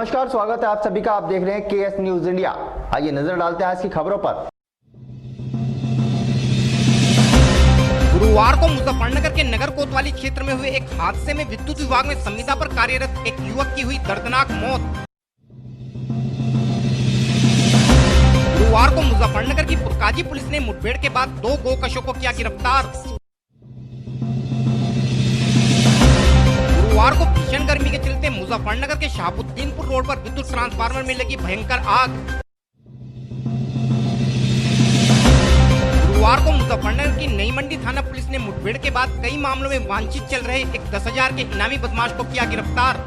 नमस्कार, स्वागत है आप सभी का। आप देख रहे हैं केएस न्यूज इंडिया। आइए नजर डालते हैं आज की खबरों पर। गुरुवार को मुजफ्फरनगर के नगर कोतवाली क्षेत्र में हुए एक हादसे में विद्युत विभाग में संविदा पर कार्यरत एक युवक की हुई दर्दनाक मौत। गुरुवार को मुजफ्फरनगर की पुरकाजी पुलिस ने मुठभेड़ के बाद 2 गोकशों को किया गिरफ्तार। गुरुवार को भीषण गर्मी के चलते मुजफ्फरनगर के शहाबुद्दीनपुर रोड पर विद्युत ट्रांसफार्मर में लगी भयंकर आग। गुरुवार को मुजफ्फरनगर की नई मंडी थाना पुलिस ने मुठभेड़ के बाद कई मामलों में वांछित चल रहे एक 10,000 के इनामी बदमाश को किया गिरफ्तार।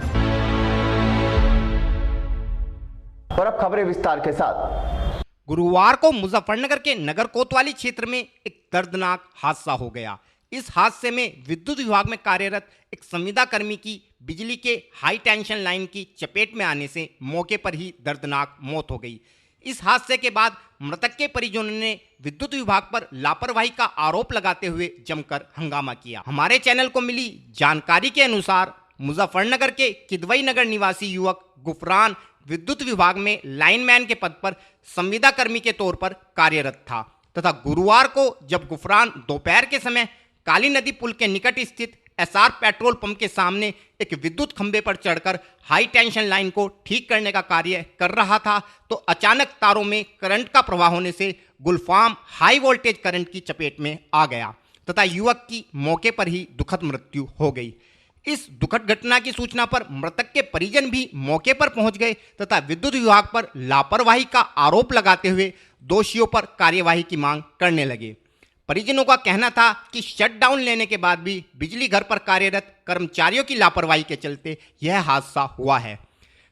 और अब खबरें विस्तार के साथ। गुरुवार को मुजफ्फरनगर के नगर कोतवाली क्षेत्र में एक दर्दनाक हादसा हो गया। इस हादसे में विद्युत विभाग में कार्यरत एक संविदा कर्मी की बिजली के हाई टेंशन लाइन की चपेट में आने से मौके पर ही दर्दनाक मौत हो गई। इस हादसे के बाद मृतक के परिजनों ने विद्युत विभाग पर लापरवाही का आरोप लगाते हुए जमकर हंगामा किया। हमारे चैनल को मिली जानकारी के अनुसार मुजफ्फरनगर के किदवई नगर निवासी युवक गुफरान विद्युत विभाग में लाइनमैन के पद पर संविदा कर्मी के तौर पर कार्यरत था तथा गुरुवार को जब गुफरान दोपहर के समय काली नदी पुल के निकट स्थित एसआर पेट्रोल पंप के सामने एक विद्युत खंभे पर चढ़कर हाई टेंशन लाइन को ठीक करने का कार्य कर रहा था तो अचानक तारों में करंट का प्रवाह होने से गुलफाम हाई वोल्टेज करंट की चपेट में आ गया तथा युवक की मौके पर ही दुखद मृत्यु हो गई। इस दुखद घटना की सूचना पर मृतक के परिजन भी मौके पर पहुंच गए तथा विद्युत विभाग पर लापरवाही का आरोप लगाते हुए दोषियों पर कार्यवाही की मांग करने लगे। परिजनों का कहना था कि शटडाउन लेने के बाद भी बिजली घर पर कार्यरत कर्मचारियों की लापरवाही के चलते यह हादसा हुआ है।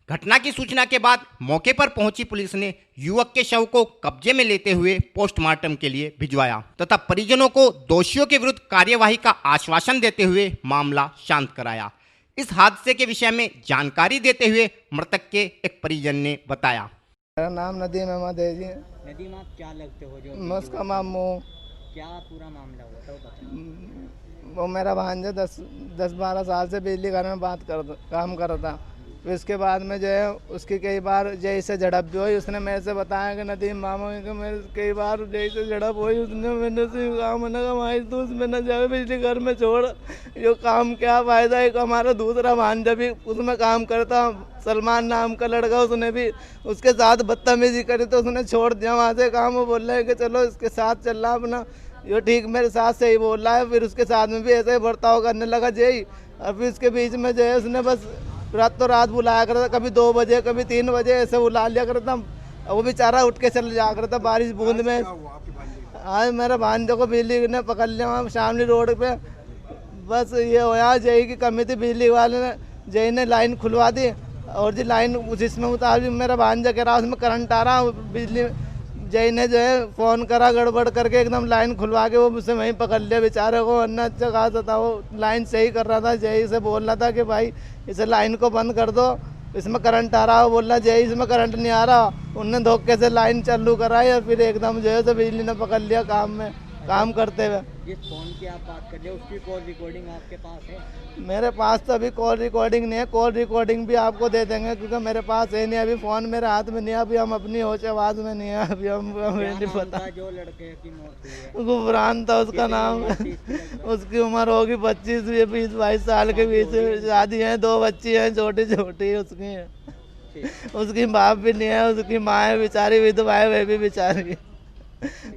घटना की सूचना के बाद मौके पर पहुंची पुलिस ने युवक के शव को कब्जे में लेते हुए पोस्टमार्टम के लिए भिजवाया तथा परिजनों को दोषियों के विरुद्ध कार्यवाही का आश्वासन देते हुए मामला शांत कराया। इस हादसे के विषय में जानकारी देते हुए मृतक के एक परिजन ने बताया। मेरा नाम नदीम अहमद है जी। नदीम, आप क्या लगते हो जो मैं उसका मामू। क्या पूरा मामला हुआ था वो बताइए। वो मेरा भांजा 10-12 साल से बिजली घर में काम कर रहा था। फिर उसके बाद में जो है उसकी कई बार जय से झड़प भी हुई। उसने मेरे से बताया कि नदीम मामू कि मेरे कई बार जय से झड़प हुई। उसने मैंने से कहा मैंने कहा भाई तू उसमें न जाए, बिजली घर में छोड़, ये काम क्या फ़ायदा है। हमारा दूसरा भांजा भी उसमें काम करता, सलमान नाम का लड़का, उसने भी उसके साथ बदतमीजी करी तो उसने छोड़ दिया वहाँ से काम। वो बोल रहा है कि चलो इसके साथ चल रहा अपना, ये ठीक मेरे साथ सही बोल रहा है। फिर उसके साथ में भी ऐसे ही बर्ताव करने लगा जय। और फिर उसके बीच में जो है उसने बस रात तो रात बुलाया करता, कभी 2 बजे कभी 3 बजे ऐसे बुला लिया करता। वो बेचारा उठ के चल जाया करता बारिश बूंद में। आज मेरा भांजे को बिजली ने पकड़ लिया वहाँ शामली रोड पे। बस ये होया जय की कमी थी, बिजली वाले ने जय ने लाइन खुलवा दी और जी लाइन जिसमें मुताबिक मेरा भांजा कह रहा उसमें करंट आ रहा। बिजली जय ने जो है फ़ोन करा गड़बड़ करके एकदम लाइन खुलवा के वो मुझसे वहीं पकड़ लिया बेचारे को। वरना अच्छा कहा था वो लाइन सही कर रहा था। जय से बोल रहा था कि भाई इसे लाइन को बंद कर दो, इसमें करंट आ रहा है। बोल रहा जय इसमें करंट नहीं आ रहा। उनने धोखे से लाइन चालू कराई और फिर एकदम जो है तो बिजली ने पकड़ लिया काम करते हुए। जिस फोन की आप बात कर रहे हो उसकी कॉल रिकॉर्डिंग आपके पास है? मेरे पास तो अभी कॉल रिकॉर्डिंग नहीं है। कॉल रिकॉर्डिंग भी आपको दे देंगे क्योंकि मेरे पास है नहीं, अभी फ़ोन मेरे हाथ में नहीं है। अभी हम अपनी होश आवाज़ में नहीं है, अभी हमें नहीं पता। जो लड़के की मौत हुई है गुफरान था उसका नाम। उसकी उम्र होगी 25-22 साल के बीच। शादी है, 2 बच्ची हैं छोटी छोटी उसकी है। उसकी बाप भी नहीं है, उसकी माँ है बेचारी विधवा है, वे भी बेचारी।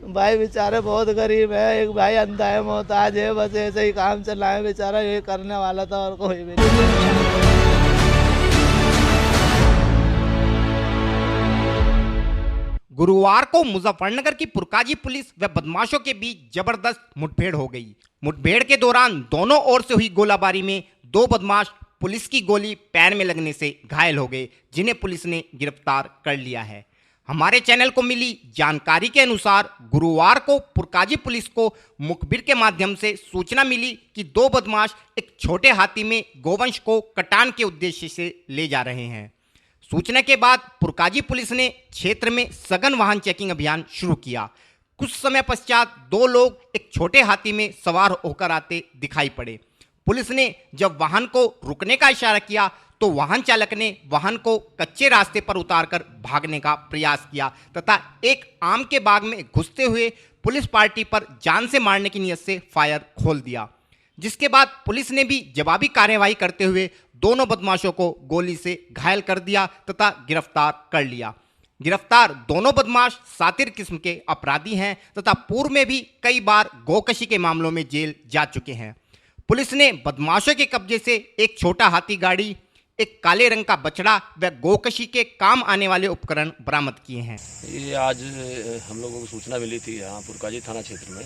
भाई बेचारे बहुत गरीब है, एक भाई अंधा है, मोहताज है, बस ऐसे ही काम चला है बेचारा। ये करने वाला था और कोई भी नहीं। गुरुवार को मुजफ्फरनगर की पुरकाजी पुलिस व बदमाशों के बीच जबरदस्त मुठभेड़ हो गई। मुठभेड़ के दौरान दोनों ओर से हुई गोलाबारी में 2 बदमाश पुलिस की गोली पैर में लगने से घायल हो गए, जिन्हें पुलिस ने गिरफ्तार कर लिया है। हमारे चैनल को मिली जानकारी के अनुसार गुरुवार को पुरकाजी पुलिस को मुखबिर के माध्यम से सूचना मिली कि 2 बदमाश एक छोटे हाथी में गोवंश को कटान के उद्देश्य से ले जा रहे हैं। सूचना के बाद पुरकाजी पुलिस ने क्षेत्र में सघन वाहन चेकिंग अभियान शुरू किया। कुछ समय पश्चात 2 लोग एक छोटे हाथी में सवार होकर आते दिखाई पड़े। पुलिस ने जब वाहन को रुकने का इशारा किया तो वाहन चालक ने वाहन को कच्चे रास्ते पर उतारकर भागने का प्रयास किया तथा एक आम के बाग में घुसते हुए पुलिस पार्टी पर जान से मारने की नीयत से फायर खोल दिया, जिसके बाद पुलिस ने भी जवाबी कार्यवाही करते हुए दोनों बदमाशों को गोली से घायल कर दिया तथा गिरफ्तार कर लिया। गिरफ्तार दोनों बदमाश सातिर किस्म के अपराधी हैं तथा पूर्व में भी कई बार गोकशी के मामलों में जेल जा चुके हैं। पुलिस ने बदमाशों के कब्जे से एक छोटा हाथी गाड़ी, एक काले रंग का बछड़ा व गोकशी के काम आने वाले उपकरण बरामद किए हैं। ये आज हम लोगों को सूचना मिली थी यहाँ पुरकाजी थाना क्षेत्र में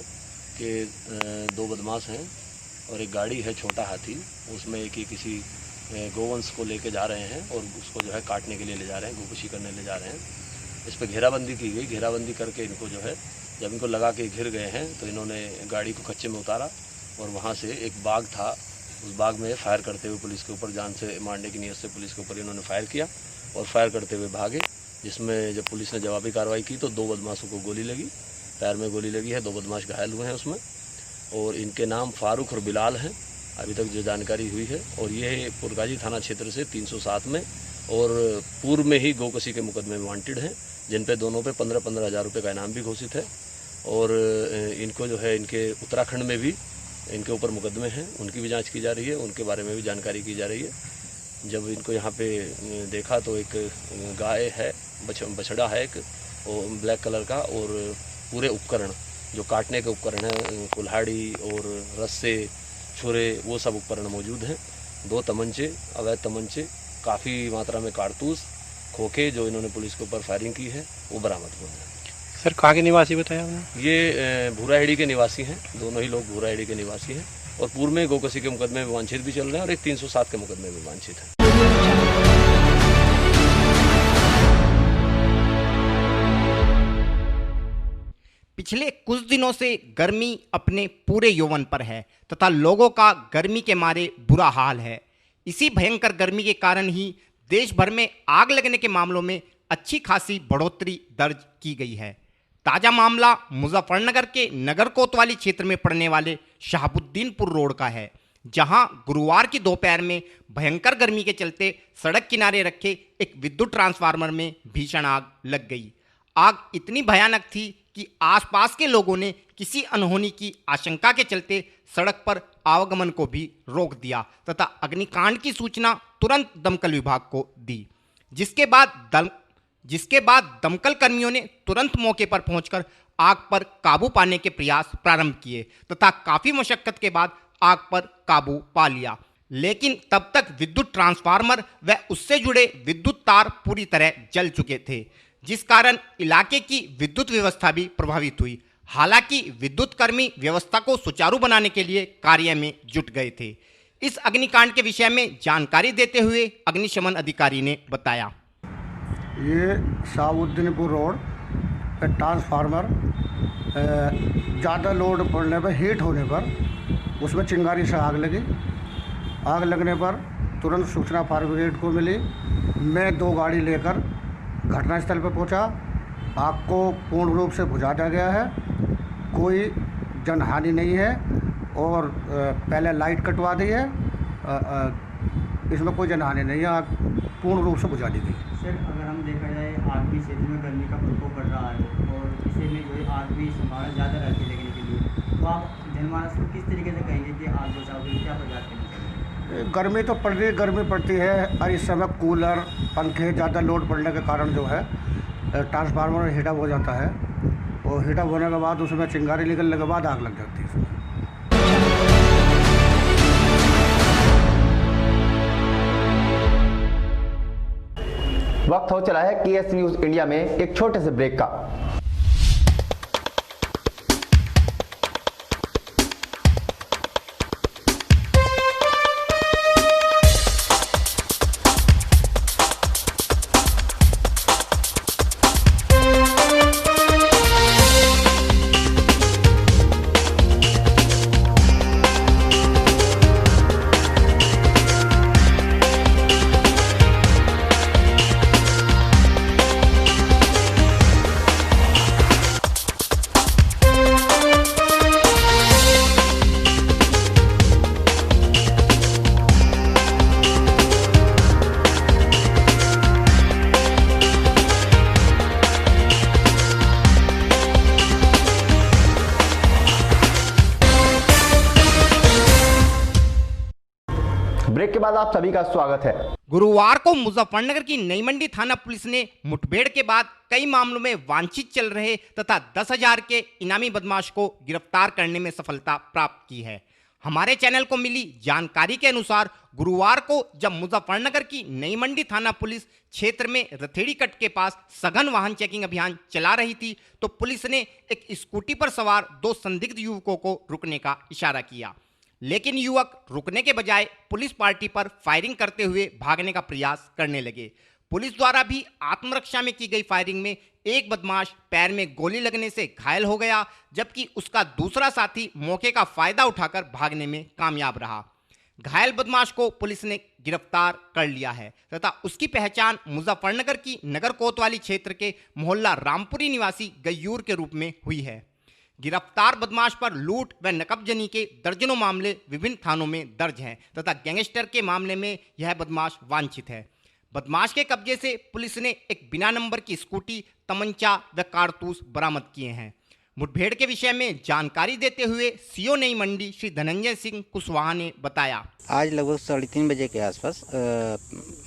कि दो बदमाश हैं और एक गाड़ी है छोटा हाथी, उसमें कि किसी गोवंश को लेके जा रहे हैं और उसको जो है काटने के लिए ले जा रहे हैं, गोकशी करने ले जा रहे हैं। इस पर घेराबंदी की गई। घेराबंदी करके इनको जो है जब इनको लगा के घिर गए हैं तो इन्होंने गाड़ी को कच्चे में उतारा और वहाँ से एक बाग था, उस बाग में फायर करते हुए पुलिस के ऊपर जान से मारने की नीयत से पुलिस के ऊपर इन्होंने फायर किया और फायर करते हुए भागे, जिसमें जब पुलिस ने जवाबी कार्रवाई की तो दो बदमाशों को गोली लगी, पैर में गोली लगी है, दो बदमाश घायल हुए हैं उसमें और इनके नाम फारूक और बिलाल हैं अभी तक जो जानकारी हुई है। और ये पुरकाजी थाना क्षेत्र से 307 में और पूर्व में ही गोकशी के मुकदमे में वांटेड हैं, जिन पे दोनों पे 15-15 हज़ार रुपये का इनाम भी घोषित है। और इनको जो है इनके उत्तराखंड में भी इनके ऊपर मुकदमे हैं, उनकी भी जांच की जा रही है, उनके बारे में भी जानकारी की जा रही है। जब इनको यहाँ पे देखा तो एक गाय है, बछड़ा है एक ब्लैक कलर का और पूरे उपकरण जो काटने के उपकरण हैं, कुल्हाड़ी और रस्से, छुरे, वो सब उपकरण मौजूद हैं। 2 तमंचे, अवैध तमंचे, काफ़ी मात्रा में कारतूस, खोखे जो इन्होंने पुलिस के ऊपर फायरिंग की है वो बरामद हुए हैं। सर कहाँ के निवासी बताया आपने? ये भूराहेड़ी के निवासी हैं, दोनों ही लोग भूराहेड़ी के निवासी हैं और पूर्व में गोकशी के मुकदमे में वांछित भी चल रहे हैं और एक 307 के मुकदमे में वांछित है। पिछले कुछ दिनों से गर्मी अपने पूरे यौवन पर है तथा लोगों का गर्मी के मारे बुरा हाल है। इसी भयंकर गर्मी के कारण ही देश भर में आग लगने के मामलों में अच्छी खासी बढ़ोतरी दर्ज की गई है। ताज़ा मामला मुजफ्फरनगर के नगर कोतवाली क्षेत्र में पड़ने वाले शहाबुद्दीनपुर रोड का है, जहां गुरुवार की दोपहर में भयंकर गर्मी के चलते सड़क किनारे रखे एक विद्युत ट्रांसफार्मर में भीषण आग लग गई। आग इतनी भयानक थी कि आसपास के लोगों ने किसी अनहोनी की आशंका के चलते सड़क पर आवागमन को भी रोक दिया तथा अग्निकांड की सूचना तुरंत दमकल विभाग को दी, जिसके बाद दमकल कर्मियों ने तुरंत मौके पर पहुंचकर आग पर काबू पाने के प्रयास प्रारंभ किए तथा काफ़ी मशक्कत के बाद आग पर काबू पा लिया। लेकिन तब तक विद्युत ट्रांसफार्मर व उससे जुड़े विद्युत तार पूरी तरह जल चुके थे, जिस कारण इलाके की विद्युत व्यवस्था भी प्रभावित हुई। हालांकि विद्युत कर्मी व्यवस्था को सुचारू बनाने के लिए कार्य में जुट गए थे। इस अग्निकांड के विषय में जानकारी देते हुए अग्निशमन अधिकारी ने बताया, ये शहाबुद्दीनपुर रोड पे ट्रांसफार्मर ज़्यादा लोड पड़ने पर, हीट होने पर उसमें चिंगारी से आग लगी। आग लगने पर तुरंत सूचना फायर ब्रिगेड को मिली। मैं 2 गाड़ी लेकर घटनास्थल पर पहुंचा। आग को पूर्ण रूप से बुझा दिया गया है, कोई जनहानि नहीं है और पहले लाइट कटवा दी है, इसमें कोई जनहानि नहीं है, आग पूर्ण रूप से बुझा दी गई। सर अगर हम देखा जाए आग भी क्षेत्र में गर्मी का प्रकोप बढ़ रहा है और इसे में जो है आग भी संभावना ज़्यादा रहती है लगने के लिए, तो आप जनमानस को किस तरीके से कहेंगे कि आग बचाव के लिए क्या प्रयास करना चाहिए? गर्मी तो पड़ रही है, गर्मी पड़ती है और इस समय कूलर, पंखे ज़्यादा लोड पड़ने के कारण जो है ट्रांसफार्मर हीटअप हो जाता है और हीटअप होने के बाद उसमें चिंगारी निकलने के बाद आग लग जाती है इसमें। वक्त हो चला है केएस न्यूज इंडिया में एक छोटे से ब्रेक का। ब्रेक के बाद आप सभी का स्वागत है। गुरुवार को मुजफ्फरनगर की नई मंडी थाना पुलिस ने मुठभेड़ के बाद कई मामलों में वांछित चल रहे तथा 10,000 के इनामी बदमाश को गिरफ्तार करने में सफलता प्राप्त की है। हमारे चैनल को मिली जानकारी के अनुसार गुरुवार को जब मुजफ्फरनगर की नई मंडी थाना पुलिस क्षेत्र में रथेड़ी कट के पास सघन वाहन चेकिंग अभियान चला रही थी तो पुलिस ने एक स्कूटी पर सवार 2 संदिग्ध युवकों को रुकने का इशारा किया, लेकिन युवक रुकने के बजाय पुलिस पार्टी पर फायरिंग करते हुए भागने का प्रयास करने लगे। पुलिस द्वारा भी आत्मरक्षा में की गई फायरिंग में एक बदमाश पैर में गोली लगने से घायल हो गया, जबकि उसका दूसरा साथी मौके का फायदा उठाकर भागने में कामयाब रहा। घायल बदमाश को पुलिस ने गिरफ्तार कर लिया है तथा उसकी पहचान मुजफ्फरनगर की नगर कोतवाली क्षेत्र के मोहल्ला रामपुरी निवासी गयूर के रूप में हुई है। गिरफ्तार बदमाश पर लूट व नकबजनी के दर्जनों मामले विभिन्न थानों में दर्ज हैं तथा गैंगस्टर के मामले में यह बदमाश वांछित है। बदमाश के कब्जे से पुलिस ने एक बिना नंबर की स्कूटी, तमंचा व कारतूस बरामद किए हैं। मुठभेड़ के विषय में जानकारी देते हुए सीओ नई मंडी श्री धनंजय सिंह कुशवाहा ने बताया, आज लगभग 3:30 बजे के आसपास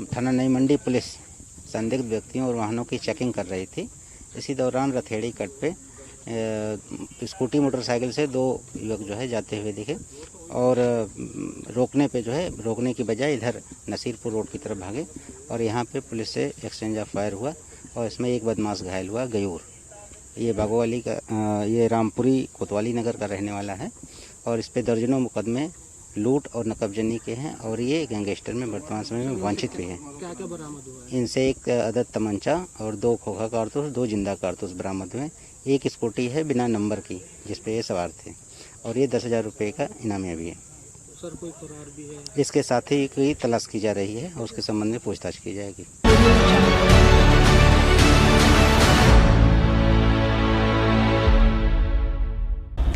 थाना नई मंडी पुलिस संदिग्ध व्यक्तियों और वाहनों की चेकिंग कर रही थी। इसी दौरान रथेड़ी कट पे स्कूटी मोटरसाइकिल से 2 युवक जो है जाते हुए दिखे और रोकने की बजाय इधर नसीरपुर रोड की तरफ भागे और यहाँ पे पुलिस से एक्सचेंज ऑफ फायर हुआ और इसमें एक बदमाश घायल हुआ गयूर। ये बागोवाली का ये रामपुरी कोतवाली नगर का रहने वाला है और इस पे दर्जनों मुकदमे लूट और नकबजनी के हैं और ये गैंगस्टर में वर्तमान समय में वांछित भी है। क्या बरामद हुआ है? इनसे एक अदद तमंचा और 2 खोखा कारतूस, 2 जिंदा कारतूस बरामद हुए। एक स्कूटी है बिना नंबर की जिस पे ये सवार थे और ये 10,000 रुपये का इनामी भी है। सर कोई फरार भी है? इसके साथी की तलाश की जा रही है और उसके संबंध में पूछताछ की जाएगी।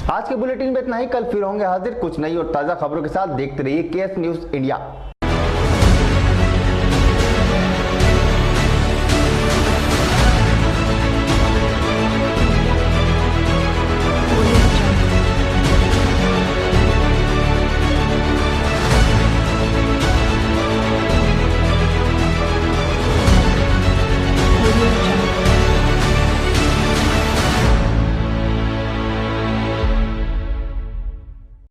आज के बुलेटिन में इतना ही। कल फिर होंगे हाजिर कुछ नई और ताजा खबरों के साथ। देखते रहिए केएस न्यूज़ इंडिया।